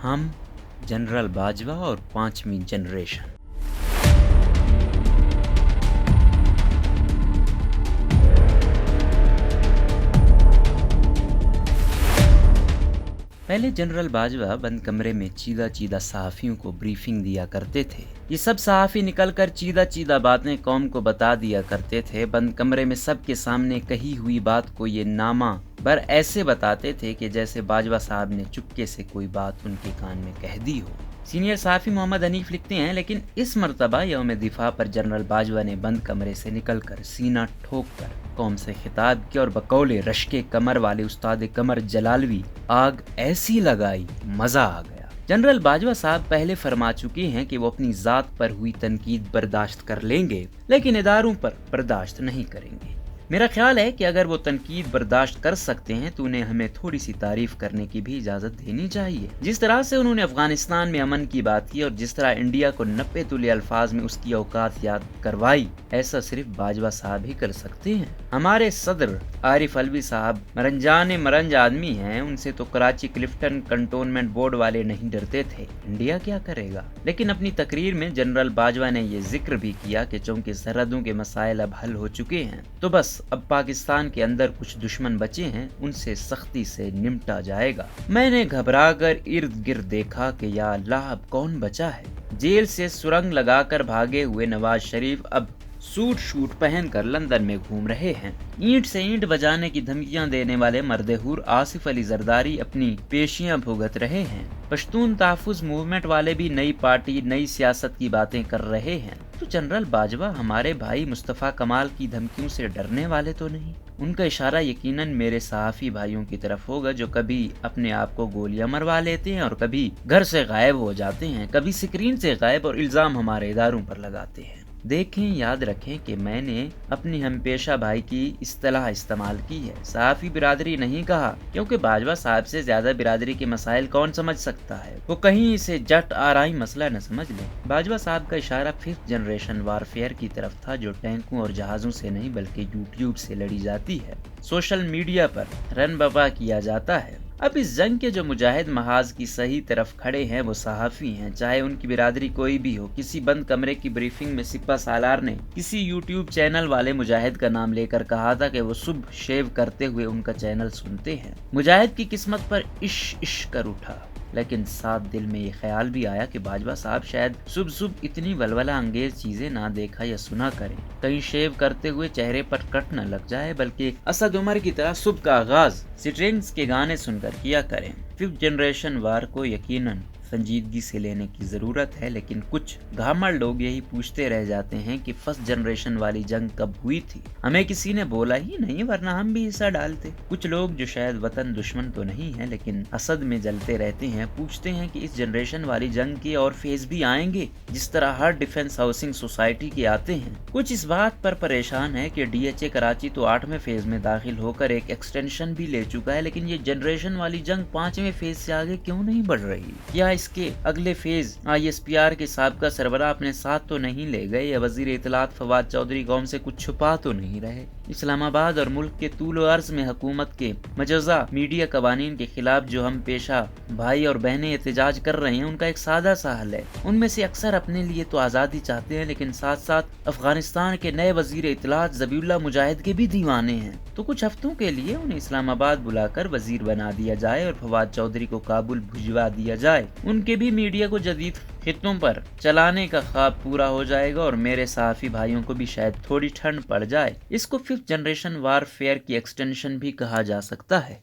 ہم جنرل باجوہ اور پانچویں جنریشن۔ پہلے جنرل باجوہ بند کمرے میں چیدہ چیدہ صحافیوں کو بریفنگ دیا کرتے تھے۔ یہ سب صحافی نکل کر چیدہ چیدہ باتیں قوم کو بتا دیا کرتے تھے۔ بند کمرے میں سب کے سامنے کہی ہوئی بات کو یہ نامہ بر ایسے بتاتے تھے کہ جیسے باجوہ صاحب نے چپکے سے کوئی بات ان کے کان میں کہہ دی ہو۔ سینئر صحافی محمد حنیف لکھتے ہیں، لیکن اس مرتبہ یوم دفاع پر جنرل باجوہ نے بند کمرے سے نکل کر سینہ ٹھوک کر قوم سے خطاب کیا اور بقول رشک کمر والے استاد قمر جلالوی آگ ایسی لگائی مزہ آ گیا۔ جنرل باجوہ صاحب پہلے فرما چکے ہیں کہ وہ اپنی ذات پر ہوئی تنقید برداشت کر لیں گے لیکن اداروں پر برداشت نہیں کریں گے۔ میرا خیال ہے کہ اگر وہ تنقید برداشت کر سکتے ہیں تو انہیں ہمیں تھوڑی سی تعریف کرنے کی بھی اجازت دینی چاہیے۔ جس طرح سے انہوں نے افغانستان میں امن کی بات کی اور جس طرح انڈیا کو نپے تلے الفاظ میں اس کی اوقات یاد کروائی، ایسا صرف باجوہ صاحب ہی کر سکتے ہیں۔ ہمارے صدر عارف علوی صاحب مرنجان مرنج آدمی ہیں، ان سے تو کراچی کلفٹن کنٹونمنٹ بورڈ والے نہیں ڈرتے تھے۔ انڈیا کیا کرے گا؟ لیکن اپنی تقریر میں جنرل باجوہ نے یہ ذکر بھی کیا کہ چونکہ سرحدوں کے مسائل اب حل ہو چکے ہیں تو بس اب پاکستان کے اندر کچھ دشمن بچے ہیں، ان سے سختی سے نمٹا جائے گا۔ میں نے گھبرا کر ارد گرد دیکھا کہ یا اللہ اب کون بچا ہے۔ جیل سے سرنگ لگا کر بھاگے ہوئے نواز شریف اب سوٹ شوٹ پہن کر لندن میں گھوم رہے ہیں۔ اینٹ سے اینٹ بجانے کی دھمکیاں دینے والے مرد حور آصف علی زرداری اپنی پیشیاں بھگت رہے ہیں۔ پشتون تحفظ موومنٹ والے بھی نئی پارٹی نئی سیاست کی باتیں کر رہے ہیں۔ تو جنرل باجوہ ہمارے بھائی مصطفیٰ کمال کی دھمکیوں سے ڈرنے والے تو نہیں؟ ان کا اشارہ یقیناً میرے صحافی بھائیوں کی طرف ہوگا جو کبھی اپنے آپ کو گولیاں مروا لیتے ہیں اور کبھی گھر سے غائب ہو جاتے ہیں، کبھی سکرین سے غائب اور الزام ہمارے اداروں پر لگاتے ہیں۔ دیکھیں، یاد رکھیں کہ میں نے اپنی ہم پیشہ بھائی کی اصطلاح استعمال کی ہے، صحافی برادری نہیں کہا، کیونکہ باجوہ صاحب سے زیادہ برادری کے مسائل کون سمجھ سکتا ہے۔ وہ کہیں اسے جٹ آرائی مسئلہ نہ سمجھ لیں۔ باجوہ صاحب کا اشارہ ففتھ جنریشن وارفیئر کی طرف تھا جو ٹینکوں اور جہازوں سے نہیں بلکہ یوٹیوب سے لڑی جاتی ہے، سوشل میڈیا پر رن بپا کیا جاتا ہے۔ اب اس جنگ کے جو مجاہد محاذ کی صحیح طرف کھڑے ہیں وہ صحافی ہیں، چاہے ان کی برادری کوئی بھی ہو۔ کسی بند کمرے کی بریفنگ میں سپہ سالار نے کسی یوٹیوب چینل والے مجاہد کا نام لے کر کہا تھا کہ وہ صبح شیو کرتے ہوئے ان کا چینل سنتے ہیں۔ مجاہد کی قسمت پر عش کر اٹھا، لیکن ساتھ دل میں یہ خیال بھی آیا کہ باجوہ صاحب شاید صبح اتنی ولولہ انگیز چیزیں نہ دیکھا یا سنا کریں، کہیں شیو کرتے ہوئے چہرے پر کٹ نہ لگ جائے، بلکہ اسد عمر کی طرح صبح کا آغاز سٹرنگز کے گانے سن کر کیا کریں۔ ففتھ جنریشن وار کو یقیناً سنجیدگی سے لینے کی ضرورت ہے، لیکن کچھ گھامڑ لوگ یہی پوچھتے رہ جاتے ہیں کہ فرسٹ جنریشن والی جنگ کب ہوئی تھی، ہمیں کسی نے بولا ہی نہیں ورنہ ہم بھی حصہ ڈالتے۔ کچھ لوگ جو شاید وطن دشمن تو نہیں ہیں لیکن حسد میں جلتے رہتے ہیں پوچھتے ہیں کہ اس جنریشن والی جنگ کے اور فیز بھی آئیں گے جس طرح ہر ڈیفنس ہاؤسنگ سوسائٹی کے آتے ہیں۔ کچھ اس بات پر پریشان ہے کہ ڈی ایچ اے کراچی تو 8ویں فیز میں داخل ہو کر ایک ایکسٹینشن بھی لے چکا ہے، لیکن یہ جنریشن والی جنگ 5ویں فیز سے آگے کیوں نہیں بڑھ رہی؟ کیا اس کے اگلے phase I S P R کے سابقہ سربراہ اپنے ساتھ تو نہیں لے گئے یا وزیر اطلاعات فواد چودھری قوم سے کچھ چھپا تو نہیں رہے؟ اسلام آباد اور ملک کے طول و عرض میں حکومت کے مجوزہ میڈیا قوانین کے خلاف جو ہم پیشہ بھائی اور بہنیں احتجاج کر رہے ہیں ان کا ایک سادہ سا حل ہے۔ ان میں سے اکثر اپنے لیے تو آزادی چاہتے ہیں لیکن ساتھ ساتھ افغانستان کے نئے وزیر اطلاعات ذبیح اللہ مجاہد کے بھی دیوانے ہیں، تو کچھ ہفتوں کے لیے انہیں اسلام آباد بلا کر وزیر بنا دیا جائے اور فواد چودھری کو کابل بھجوا دیا جائے، ان کے بھی میڈیا کو جدید خطوں پر چلانے کا خواب پورا ہو جائے گا اور میرے صحافی بھائیوں کو بھی شاید تھوڑی ٹھنڈ پڑ جائے۔ اس کو ففتھ جنریشن وار فیئر کی ایکسٹینشن بھی کہا جا سکتا ہے۔